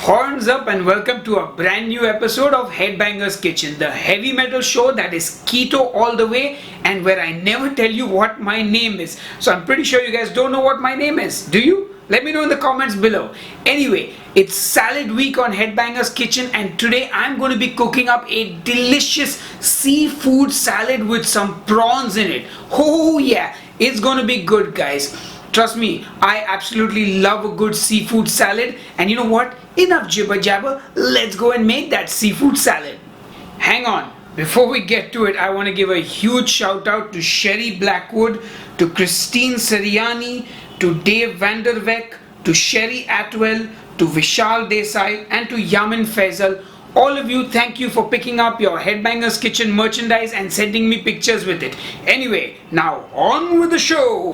Horns up and welcome to a brand new episode of Headbanger's Kitchen, the heavy metal show that is keto all the way and where I never tell you what my name is. So I'm pretty sure you guys don't know what my name is. Do you? Let me know in the comments below. Anyway, it's salad week on Headbanger's Kitchen and today I'm going to be cooking up a delicious seafood salad with some prawns in it. Oh yeah, it's going to be good, guys. Trust me, I absolutely love a good seafood salad, and you know what? Enough jibber jabber, let's go and make that seafood salad. Hang on, before we get to it, I want to give a huge shout out to Sherry Blackwood, to Christine Siriani, to Dave Vanderweck, to Sherry Atwell, to Vishal Desai, and to Yamin Faisal. All of you, thank you for picking up your Headbanger's Kitchen merchandise and sending me pictures with it. Anyway, now on with the show.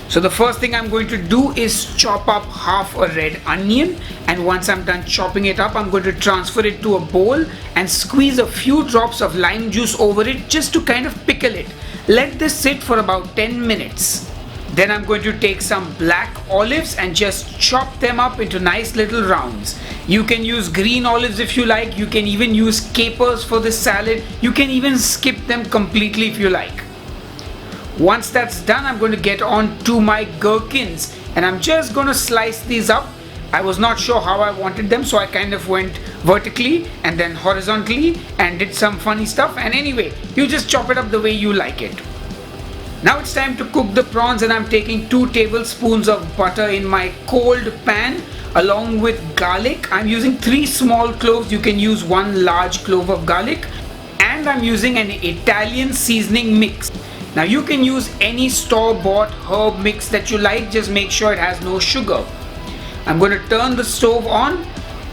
So the first thing I'm going to do is chop up half a red onion, and once I'm done chopping it up, I'm going to transfer it to a bowl and squeeze a few drops of lime juice over it just to kind of pickle it. Let this sit for about 10 minutes. Then I'm going to take some black olives and just chop them up into nice little rounds. You can use green olives if you like, you can even use capers for this salad, you can even skip them completely if you like. Once that's done, I'm going to get on to my gherkins and I'm just going to slice these up. I was not sure how I wanted them, so I kind of went vertically and then horizontally and did some funny stuff, and anyway, you just chop it up the way you like it. Now it's time to cook the prawns, and I'm taking 2 tablespoons of butter in my cold pan along with garlic. I'm using 3 small cloves, you can use 1 large clove of garlic, and I'm using an Italian seasoning mix. Now you can use any store-bought herb mix that you like, just make sure it has no sugar. I'm going to turn the stove on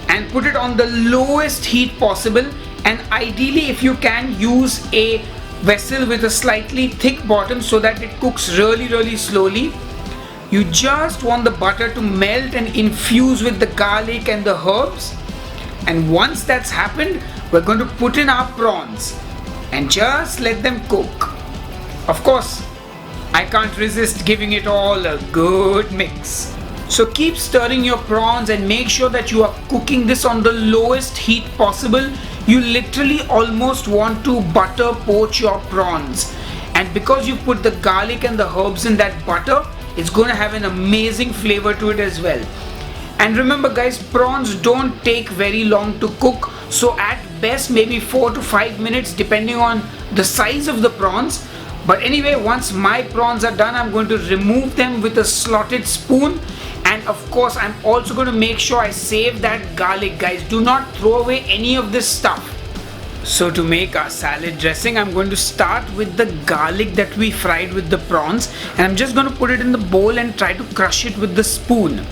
and put it on the lowest heat possible, and ideally if you can use a vessel with a slightly thick bottom so that it cooks really slowly. You just want the butter to melt and infuse with the garlic and the herbs, and once that's happened, we're going to put in our prawns and just let them cook. Of course, I can't resist giving it all a good mix. So keep stirring your prawns and make sure that you are cooking this on the lowest heat possible. You literally almost want to butter poach your prawns. And because you put the garlic and the herbs in that butter, it's going to have an amazing flavor to it as well. And remember guys, prawns don't take very long to cook. So at best maybe 4 to 5 minutes depending on the size of the prawns. But anyway, once my prawns are done, I'm going to remove them with a slotted spoon. And of course, I'm also going to make sure I save that garlic, guys. Do not throw away any of this stuff. So to make our salad dressing, I'm going to start with the garlic that we fried with the prawns. And I'm just going to put it in the bowl and try to crush it with the spoon.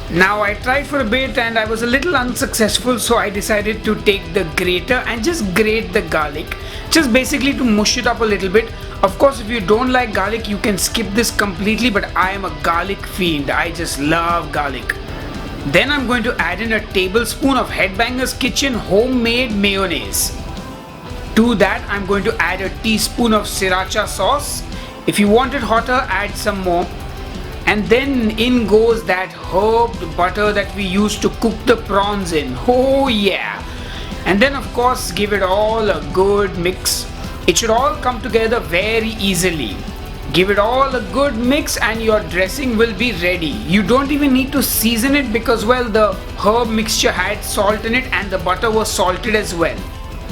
Now I tried for a bit and I was a little unsuccessful, so I decided to take the grater and just grate the garlic, just basically to mush it up a little bit. Of course, if you don't like garlic, you can skip this completely, but I am a garlic fiend. I just love garlic. Then I'm going to add in a tablespoon of Headbanger's Kitchen homemade mayonnaise. To that, I'm going to add a teaspoon of sriracha sauce. If you want it hotter, add some more. And then in goes that herbed butter that we used to cook the prawns in. Oh yeah! And then of course give it all a good mix. It should all come together very easily. Give it all a good mix and your dressing will be ready. You don't even need to season it because, well, the herb mixture had salt in it and the butter was salted as well.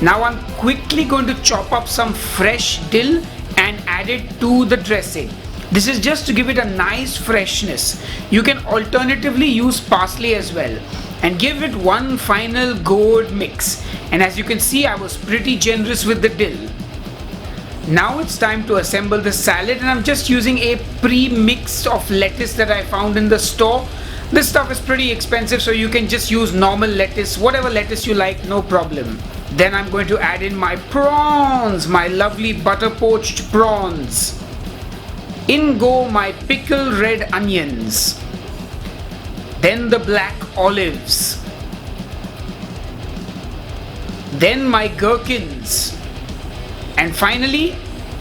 Now I'm quickly going to chop up some fresh dill and add it to the dressing. This is just to give it a nice freshness. You can alternatively use parsley as well. And give it one final good mix. And as you can see, I was pretty generous with the dill. Now it's time to assemble the salad, and I'm just using a pre-mix of lettuce that I found in the store. This stuff is pretty expensive, so you can just use normal lettuce, whatever lettuce you like, no problem. Then I'm going to add in my prawns, my lovely butter poached prawns. In go my pickled red onions. Then the black olives. Then my gherkins. And finally,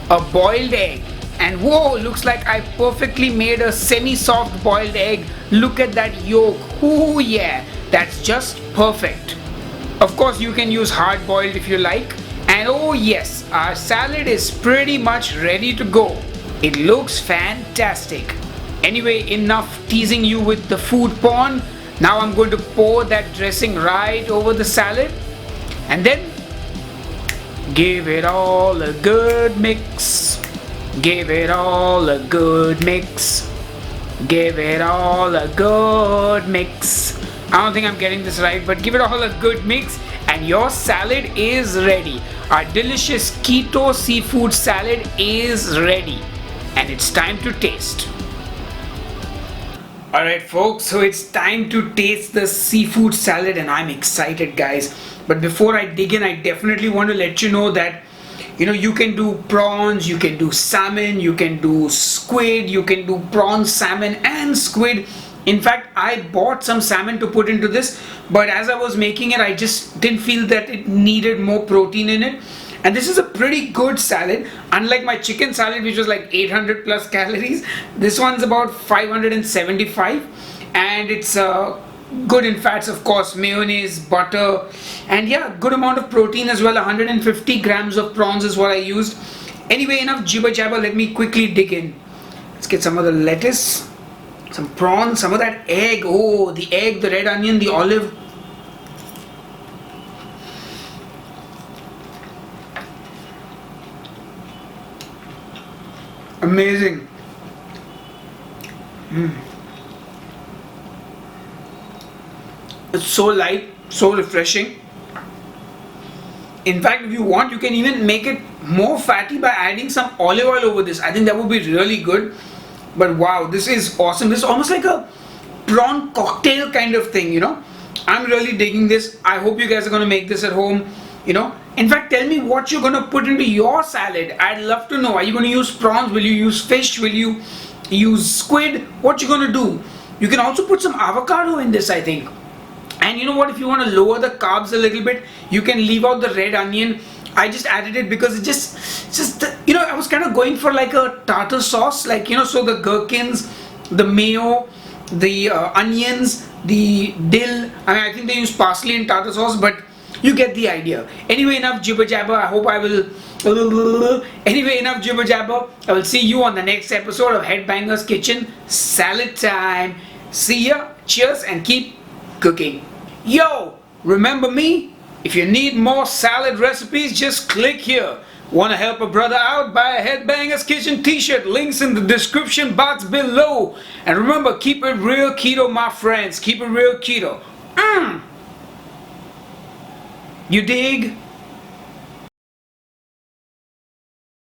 a boiled egg. And whoa, looks like I perfectly made a semi-soft boiled egg. Look at that yolk. Oh yeah. That's just perfect. Of course, you can use hard boiled if you like. And oh yes, our salad is pretty much ready to go. It looks fantastic. Anyway, enough teasing you with the food porn. Now I'm going to pour that dressing right over the salad and then give it all a good mix. Give it all a good mix. Give it all a good mix. I don't think I'm getting this right, but give it all a good mix and your salad is ready. Our delicious keto seafood salad is ready and it's time to taste. Alright folks, so it's time to taste the seafood salad and I'm excited guys. But before I dig in, I definitely want to let you know that you can do prawns, you can do salmon, you can do squid, you can do prawns, salmon and squid. In fact, I bought some salmon to put into this, but as I was making it, I just didn't feel that it needed more protein in it. And this is a pretty good salad. Unlike my chicken salad, which was like 800 plus calories, this one's about 575 and it's good in fats, of course, mayonnaise, butter, and yeah, good amount of protein as well. 150 grams of prawns is what I used. Anyway, enough jibber jabber, let me quickly dig in. Let's get some of the lettuce, some prawns, some of that egg. Oh, the egg, the red onion, the olive. Amazing. It's so light, so refreshing. In fact, if you want, you can even make it more fatty by adding some olive oil over this. I think that would be really good. But wow, this is awesome. This is almost like a prawn cocktail kind of thing, I'm really digging this. I hope you guys are going to make this at home, In fact, tell me what you're going to put into your salad. I'd love to know. Are you going to use prawns? Will you use fish? Will you use squid? What you going to do? You can also put some avocado in this, I think. And you know what, if you want to lower the carbs a little bit, you can leave out the red onion. I just added it because it just I was kind of going for like a tartar sauce, so the gherkins, the mayo, the onions, the dill. I think they use parsley in tartar sauce, but you get the idea. Anyway, enough jibber jabber. Anyway, enough jibber jabber. I will see you on the next episode of Headbangers Kitchen. Salad time. See ya. Cheers and keep cooking. Yo, remember me? If you need more salad recipes, just click here. Want to help a brother out? Buy a Headbangers Kitchen t-shirt. Links in the description box below. And remember, keep it real keto, my friends. Keep it real keto. You dig?